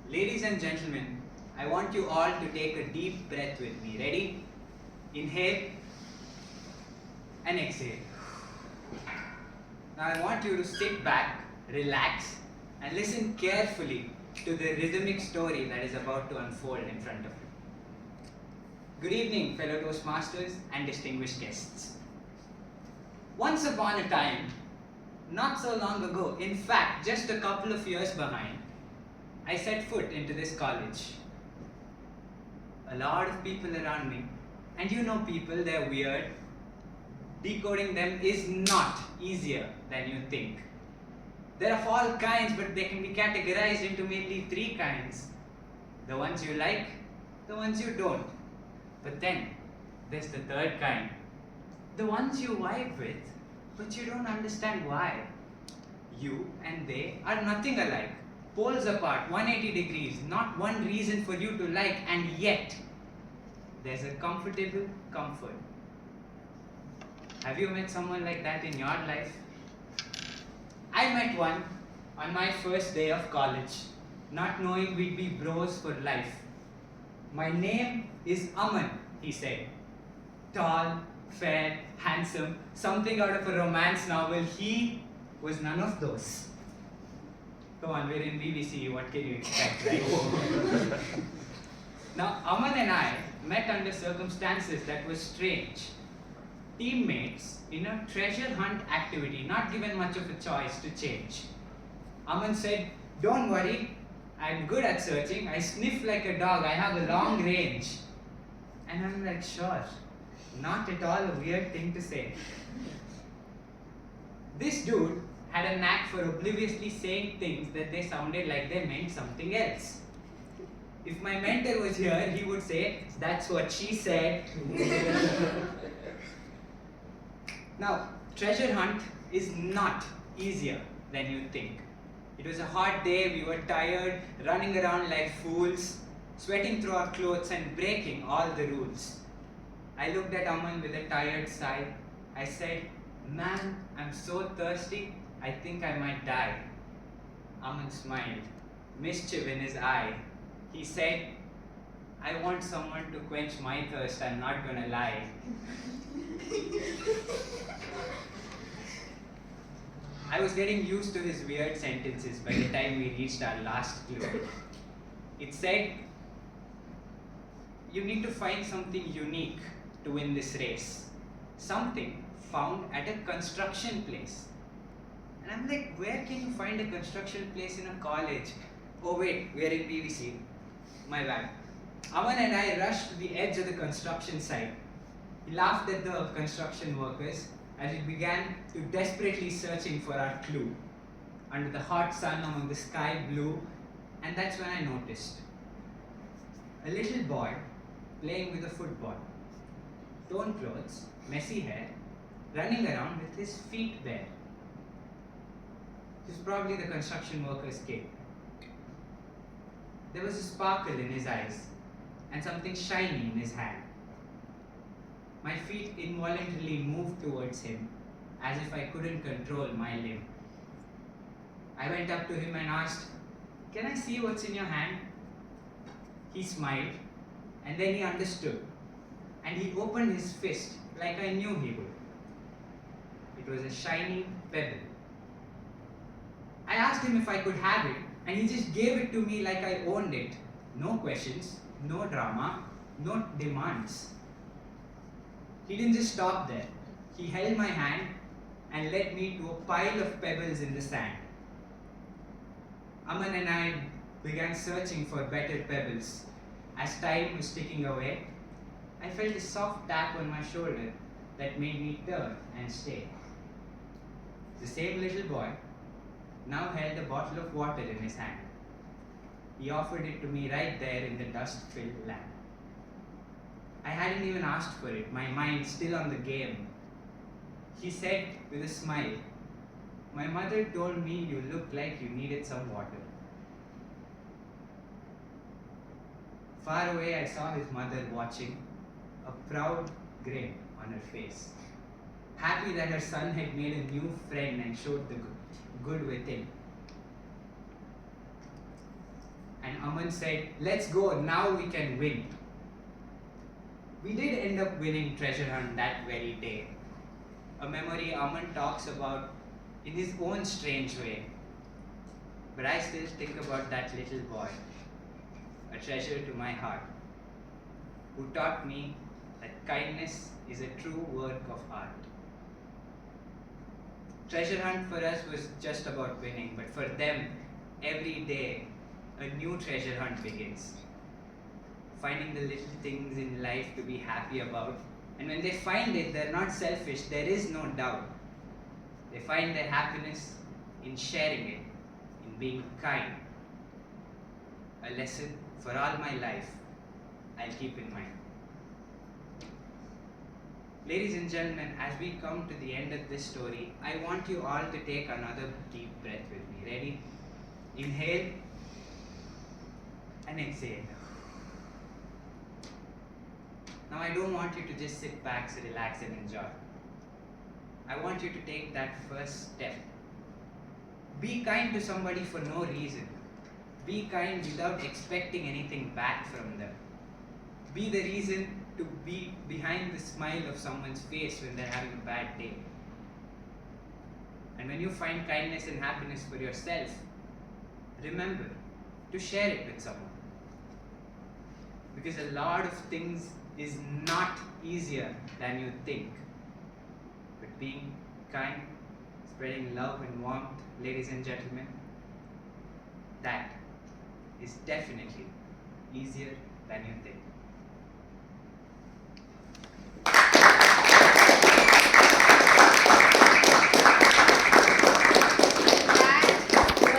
Ladies and gentlemen, I want you all to take a deep breath with me. Ready? Inhale and exhale. Now I want you to sit back, relax, and listen carefully to the rhythmic story that is about to unfold in front of you. Good evening, fellow Toastmasters and distinguished guests. Once upon a time, not so long ago, in fact, just a couple of years behind, I set foot into this college. A lot of people around me, and you know people, they're weird. Decoding them is not easier than you think. They're of all kinds, but they can be categorized into mainly three kinds. The ones you like, the ones you don't. But then, there's the third kind. The ones you vibe with, but you don't understand why. You and they are nothing alike. Poles apart, 180 degrees, not one reason for you to like, and yet there's a comfortable comfort. Have you met someone like that in your life? I met one on my first day of college, not knowing we'd be bros for life. My name is Aman, he said. Tall, fair, handsome, something out of a romance novel. He was none of those. Come on, we're in BBC, what can you expect, right? Now, Aman and I met under circumstances that were strange. Teammates in a treasure hunt activity, not given much of a choice to change. Aman said, "Don't worry, I'm good at searching, I sniff like a dog, I have a long range." And I'm like, sure, not at all a weird thing to say. This dude had a knack for obliviously saying things that they sounded like they meant something else. If my mentor was here, he would say, "That's what she said." Now, treasure hunt is not easier than you think. It was a hot day, we were tired, running around like fools, sweating through our clothes and breaking all the rules. I looked at Aman with a tired sigh. I said, "Man, I'm so thirsty, I think I might die." Aman smiled, mischief in his eye. He said, "I want someone to quench my thirst, I'm not gonna lie." I was getting used to his weird sentences by the time we reached our last clue. It said, "You need to find something unique to win this race. Something found at a construction place." And I'm like, where can you find a construction place in a college? Oh wait, we're in BBC. My bad. Aman and I rushed to the edge of the construction site. He laughed at the construction workers as we began to desperately searching for our clue. Under the hot sun among the sky blue, and that's when I noticed a little boy playing with a football. Torn clothes, messy hair, running around with his feet bare. This was probably the construction worker's kid. There was a sparkle in his eyes and something shiny in his hand. My feet involuntarily moved towards him as if I couldn't control my limb. I went up to him and asked, "Can I see what's in your hand?" He smiled and then he understood and he opened his fist like I knew he would. It was a shiny pebble. I asked him if I could have it and he just gave it to me like I owned it. No questions, no drama, no demands. He didn't just stop there. He held my hand and led me to a pile of pebbles in the sand. Aman and I began searching for better pebbles. As time was ticking away, I felt a soft tap on my shoulder that made me turn and stay. The same little boy now held a bottle of water in his hand. He offered it to me right there in the dust-filled land. I hadn't even asked for it, my mind still on the game. He said with a smile, "My mother told me you looked like you needed some water." Far away I saw his mother watching, a proud grin on her face, happy that her son had made a new friend and showed the good within. and Aman said, "Let's go, now we can win." We did end up winning treasure hunt that very day. A memory Aman talks about in his own strange way. But I still think about that little boy, a treasure to my heart, who taught me that kindness is a true work of art. Treasure hunt for us was just about winning, but for them, every day, a new treasure hunt begins. Finding the little things in life to be happy about, and when they find it, they're not selfish, there is no doubt. They find their happiness in sharing it, in being kind. A lesson for all my life I'll keep in mind. Ladies and gentlemen, as we come to the end of this story, I want you all to take another deep breath with me. Ready? Inhale and exhale. Now I don't want you to just sit back, relax and enjoy. I want you to take that first step. Be kind to somebody for no reason. Be kind without expecting anything back from them. Be the reason to be behind the smile of someone's face when they're having a bad day. And when you find kindness and happiness for yourself, remember to share it with someone. Because a lot of things is not easier than you think. But being kind, spreading love and warmth, ladies and gentlemen, that is definitely easier than you think.